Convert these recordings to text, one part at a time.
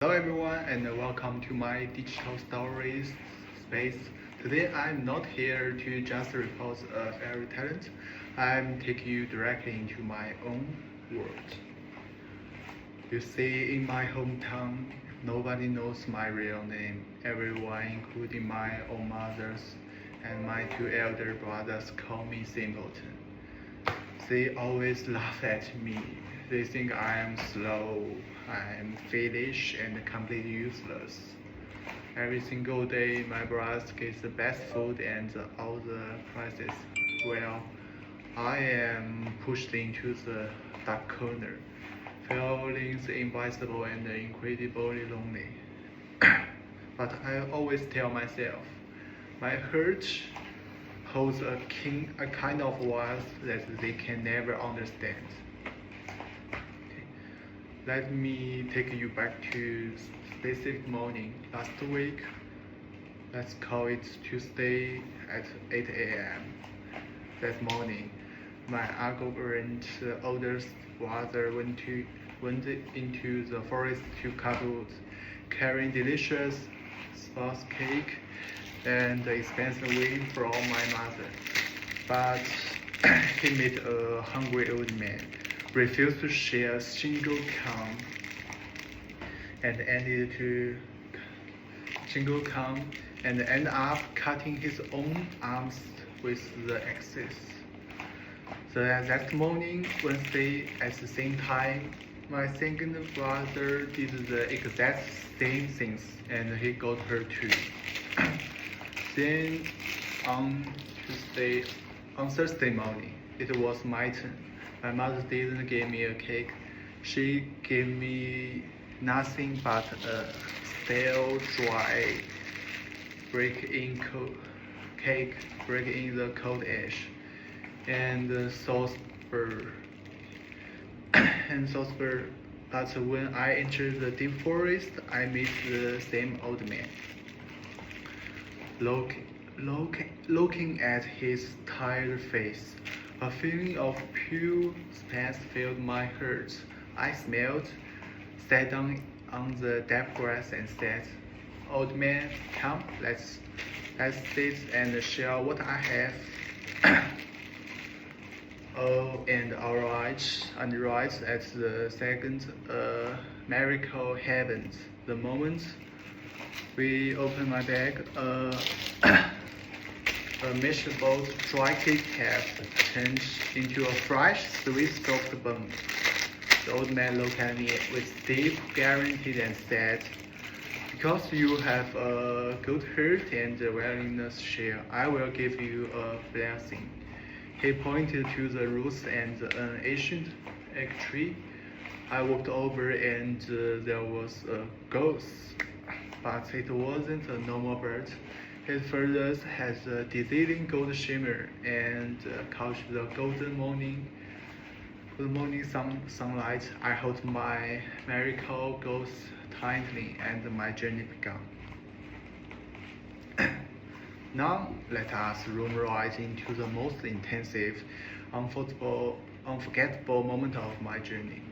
Hello everyone and welcome to my digital stories space. Today I'm not here to just report a fairy talent. I'm taking you directly into my own world. You see, in my hometown, nobody knows my real name. Everyone, including my own mothers and my two elder brothers, call me Simpleton. They always laugh at me. They think I am slow, I am foolish, and completely useless. Every single day, my brothers get the best food and all the prizes. Well, I am pushed into the dark corner, feeling invisible and incredibly lonely. But I always tell myself, my heart holds a kind of wealth that they can never understand. Okay. Let me take you back to specific morning last week. Let's call it Tuesday at 8 a.m. That morning, my arrogant oldest brother went into the forest to cut wood, carrying delicious spice cake and expensive wing from my mother. But he met a hungry old man, refused to share a single crumb, and ended up cutting his own arms with the axes. So that morning, Wednesday, at the same time, my second brother did the exact same things, and he got hurt too. Then on Thursday morning, it was my turn. My mother didn't give me a cake. She gave me nothing but a stale, dry, cake, break in the cold ash, and saucepan. But when I entered the deep forest, I met the same old man. Looking at his tired face, a feeling of pure space filled my heart. I smiled, sat down on the damp grass and said, "Old man, come, let's sit and share what I have." Oh, and right at the second, a miracle happened. The moment we opened my bag, a mishable dry cake had turned into a fresh, sweet soft bun. The old man looked at me with deep gravity and said, "Because you have a good heart and a willingness to share, I will give you a blessing." He pointed to the roots and an ancient egg tree. I walked over and there was a goose, but it wasn't a normal bird. His feathers had a dazzling gold shimmer and caught the morning sunlight. I held my miracle goose tightly and my journey began. Now let us roam right into the most intensive, unforgettable moment of my journey.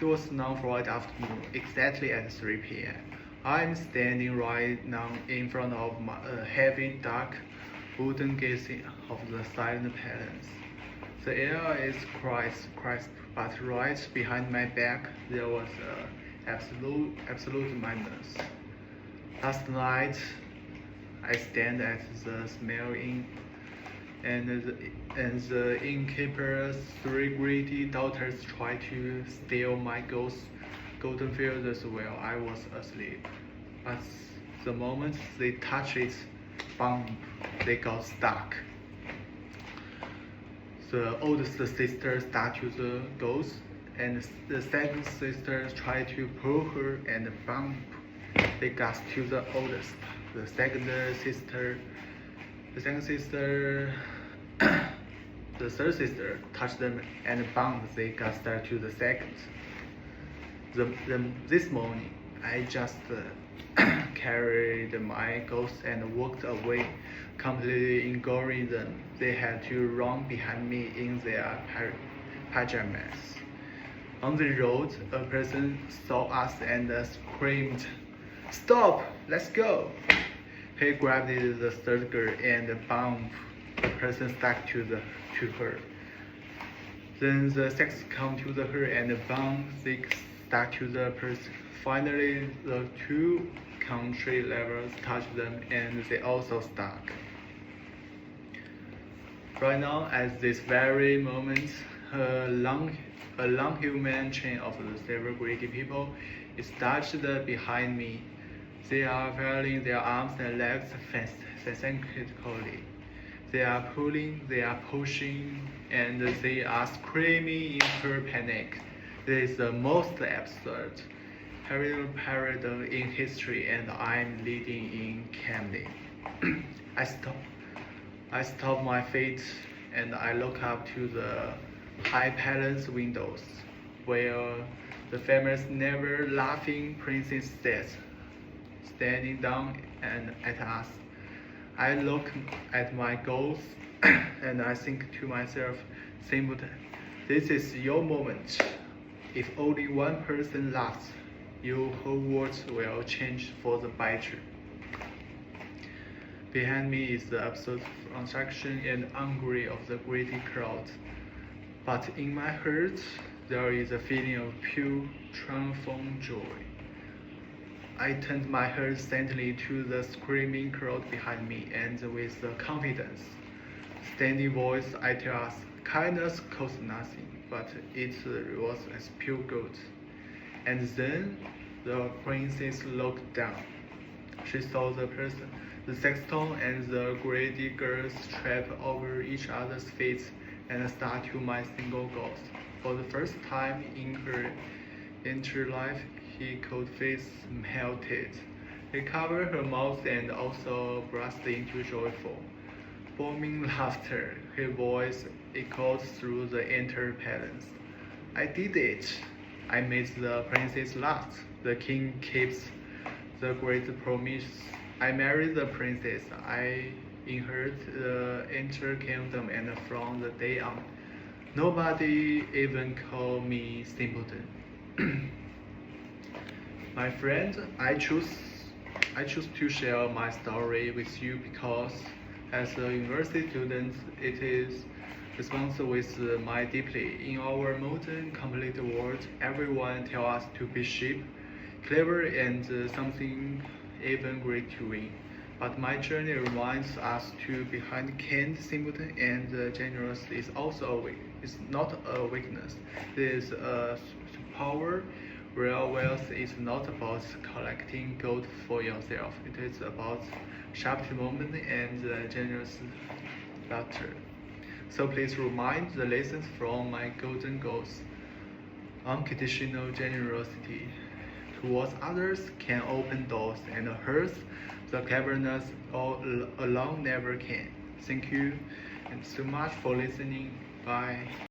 It was now Friday afternoon, exactly at 3 p.m. I'm standing right now in front of a heavy, dark, wooden gate of the silent palace. The air is crisp, but right behind my back there was absolute madness. Last night, I stand at the smell inn, and the innkeeper's three greedy daughters tried to steal my golden feathers while I was asleep. But the moment they touched it, bump, they got stuck. The oldest sister stuck to the ghost, and the second sister tried to pull her and bump. They got to the oldest. The second sister, the third sister touched them and bumped. They got stuck to the second. This morning, I just carried my ghost and walked away, completely ignoring them. They had to run behind me in their pajamas. On the road, a person saw us and screamed, "Stop! Let's go!" He grabbed the third girl and bound the person stuck to her. Then the six come to her and bound six stuck to the person. Finally, the two country levels touched them and they also stuck. Right now, at this very moment, a long human chain of the several greedy people is stretched behind me. They are flailing their arms and legs frantically. They are pulling, they are pushing, and they are screaming in pure panic. This is the most absurd parade in history, and I'm leading in calmly. I stop my feet and I look up to the high palace windows, where the famous never laughing princess sits, standing down and at us. I look at my goals and I think to myself, Simpleton, this is your moment. If only one person laughs, your whole world will change for the better. Behind me is the absurd frustration and anger of the greedy crowd. But in my heart, there is a feeling of pure, triumphant joy. I turned my head silently to the screaming crowd behind me, and with confidence, steady voice, I tell us, kindness costs nothing, but its rewards as pure gold. And then the princess looked down. She saw the person, the sexton, and the greedy girls trip over each other's feet and start to my single goals. For the first time in her entire life, his cold face melted. He covered her mouth and also burst into joyful, booming laughter. His voice echoed through the entire palace. I did it. I made the princess laugh. The king keeps the great promise. I married the princess. I inherit the entire kingdom, and from the day on, nobody even called me Simpleton. My friend, I choose to share my story with you because, as a university student, it is responsible with my deeply. In our modern, complete world, everyone tells us to be sheep, clever, and something even great to win. But my journey reminds us to be kind, simpleton, and generous is also it's not a weakness. It is a power. Real wealth is not about collecting gold for yourself. It is about sharp moment and generous laughter. So please remind the lessons from my golden goals. Unconditional generosity towards others can open doors and hurt the cleverness alone never can. Thank you and so much for listening. Bye.